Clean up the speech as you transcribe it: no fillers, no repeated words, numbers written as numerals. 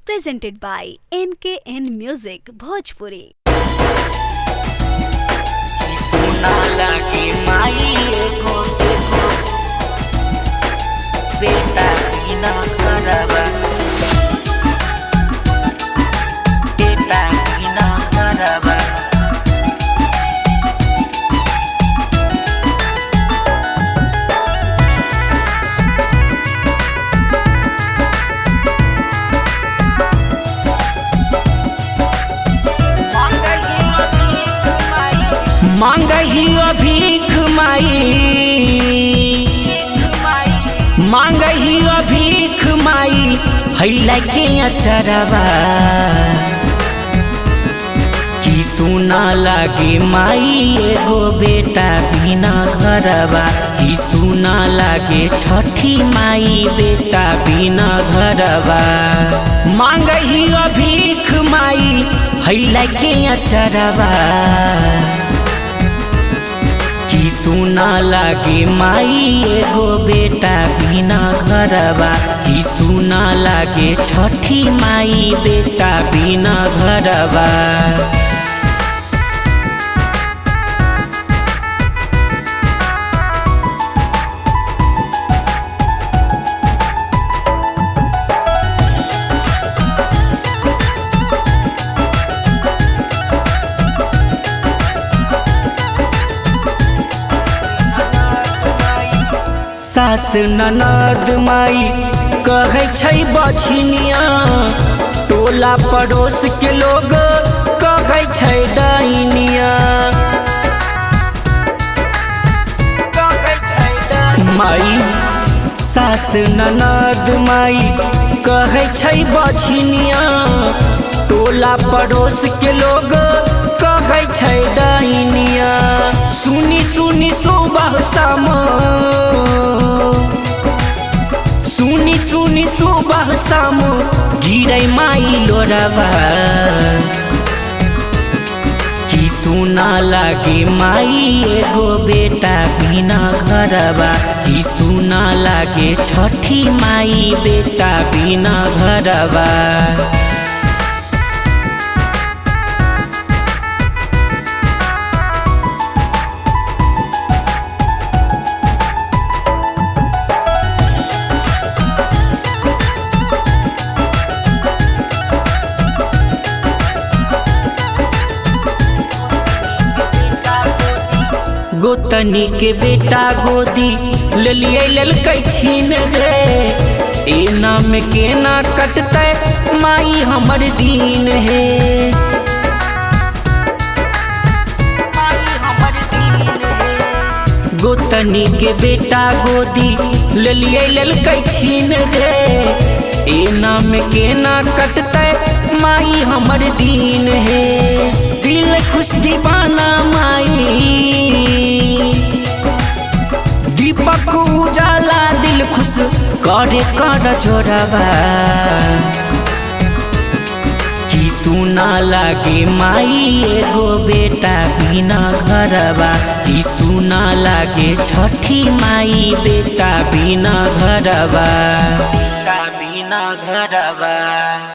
presented by NKN Music Bhojpuri. सोना लागे माई एगो बेटा बिना करबा बेटा बिना करबा मांगहियो भीख माई मांगहियो भीख माई हैला के अचरबा कि सोना लागे माई एगो बेटा बिना घरबा कि सोना लागे छठी माई बेटा बिना घरबा मांगहियो भीख माई हैला के अचरबा कि सोना लागे माई एगो बेटा बिना घरबा कि सोना लागे छठी माई बेटा बिना घरबा सास ननद माई कहै छै बछिनिया टोला पड़ोस के लोग कहै छै डाइनिया माई सास ननद माई कहै छै बछिनिया टोला पड़ोस के लोग कहै छै डाइनिया सुनी सुनी सुबह शाम सुनी सुनी सुबह शाम गिरै माई लोरबा कि सोना लागे माई एगो बेटा बिना घरबा कि सोना लागे छठी माई बेटा बिना घरबा गोतनी के बेटा गोदी ले लिए ललकै छीन रे ए नाम के ना कटते माई हमर दीन है गोतनी के बेटा गोदी ले लिए ललकै छीन रे ए नाम के ना कटते माई हमर दीन है दिल खुश दीवाना माई दीपक उजाला दिल खुश करे कर जोड़बा कि सोना लागे माई एगो बेटा बिना घरबा कि सोना लागे छठी माई बेटा बिना घरबा।